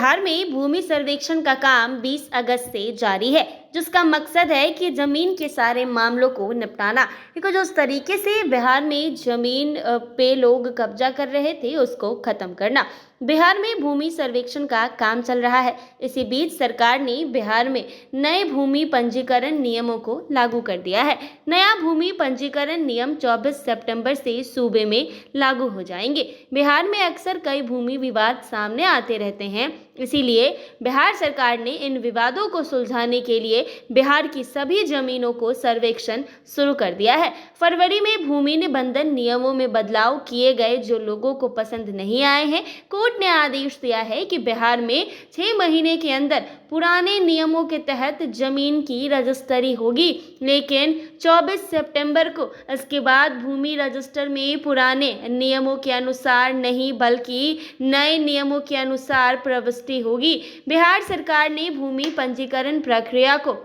बिहार में भूमि सर्वेक्षण का काम 20 अगस्त से जारी है, जिसका मकसद है कि जमीन के सारे मामलों को निपटाना। देखो, जिस तरीके से बिहार में जमीन पे लोग कब्जा कर रहे थे, उसको खत्म करना। बिहार में भूमि सर्वेक्षण का काम चल रहा है। इसी बीच सरकार ने बिहार में नए भूमि पंजीकरण नियमों को लागू कर दिया है। नया भूमि पंजीकरण नियम 24 सितंबर से सूबे में लागू हो जाएंगे। बिहार में अक्सर कई भूमि विवाद सामने आते रहते हैं, इसीलिए बिहार सरकार ने इन विवादों को सुलझाने के लिए बिहार की सभी जमीनों को सर्वेक्षण शुरू कर दिया है। फरवरी में भूमि निबंधन नियमों में बदलाव किए गए, जो लोगों को पसंद नहीं आए हैं। कोर्ट ने आदेश दिया है कि बिहार में 6 महीने के अंदर पुराने नियमों के तहत जमीन की रजिस्ट्री होगी, लेकिन 24 सितंबर को इसके बाद भूमि रजिस्टर में पुराने नियमों के अनुसार नहीं बल्कि नए नियमों के अनुसार प्रविष्टि होगी। बिहार सरकार ने भूमि पंजीकरण प्रक्रिया को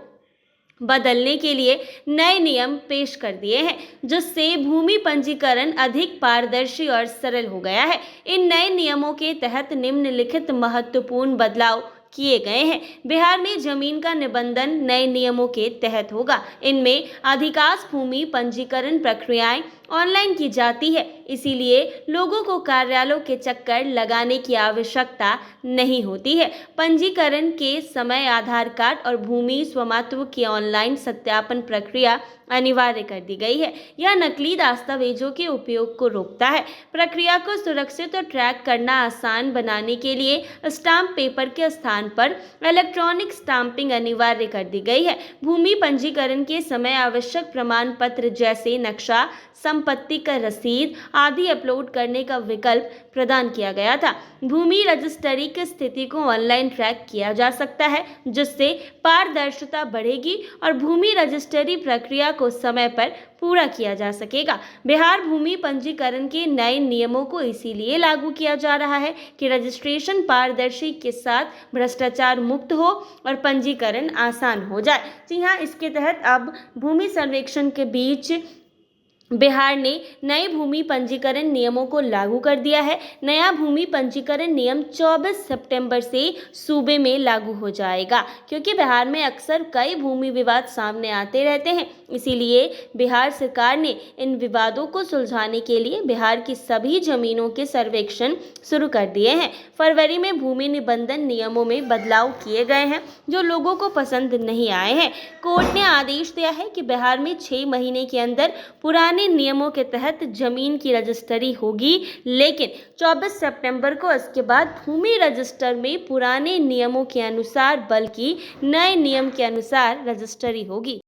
बदलने के लिए नए नियम पेश कर दिए हैं, जिससे भूमि पंजीकरण अधिक पारदर्शी और सरल हो गया है। इन नए नियमों के तहत निम्नलिखित महत्वपूर्ण बदलाव किए गए हैं। बिहार में जमीन का निबंधन नए नियमों के तहत होगा। इनमें अधिकांश भूमि पंजीकरण प्रक्रियाएं ऑनलाइन की जाती है, इसीलिए लोगों को कार्यालयों के चक्कर लगाने की आवश्यकता नहीं होती है। पंजीकरण के समय आधार कार्ड और भूमि स्वामित्व की ऑनलाइन सत्यापन प्रक्रिया अनिवार्य कर दी गई है। यह नकली दस्तावेजों के उपयोग को रोकता है। प्रक्रिया को सुरक्षित और ट्रैक करना आसान बनाने के लिए स्टाम्प पेपर के स्थान पर इलेक्ट्रॉनिक स्टाम्पिंग अनिवार्य कर दी गई है। भूमि पंजीकरण के समय आवश्यक प्रमाण पत्र जैसे नक्शा, संपत्ति का रसीद आदि अपलोड करने का विकल्प प्रदान किया गया था। भूमि रजिस्ट्री की स्थिति को ऑनलाइन ट्रैक किया जा सकता है, जिससे पारदर्शिता बढ़ेगी और भूमि रजिस्ट्री प्रक्रिया को समय पर पूरा किया जा सकेगा। बिहार भूमि पंजीकरण के नए नियमों को इसीलिए लागू किया जा रहा है कि रजिस्ट्रेशन पारदर्शी के साथ भ्रष्टाचार मुक्त हो और पंजीकरण आसान हो जाए। जी हाँ, इसके तहत अब भूमि सर्वेक्षण के बीच बिहार ने नए भूमि पंजीकरण नियमों को लागू कर दिया है। नया भूमि पंजीकरण नियम 24 सितंबर से सूबे में लागू हो जाएगा, क्योंकि बिहार में अक्सर कई भूमि विवाद सामने आते रहते हैं। इसीलिए बिहार सरकार ने इन विवादों को सुलझाने के लिए बिहार की सभी जमीनों के सर्वेक्षण शुरू कर दिए हैं। फरवरी में भूमि निबंधन नियमों में बदलाव किए गए हैं, जो लोगों को पसंद नहीं आए हैं। कोर्ट ने आदेश दिया है कि बिहार में 6 महीने के अंदर पुराने नियमों के तहत जमीन की रजिस्ट्री होगी, लेकिन 24 सितंबर को इसके बाद भूमि रजिस्टर में पुराने नियमों के अनुसार बल्कि नए नियम के अनुसार रजिस्ट्री होगी।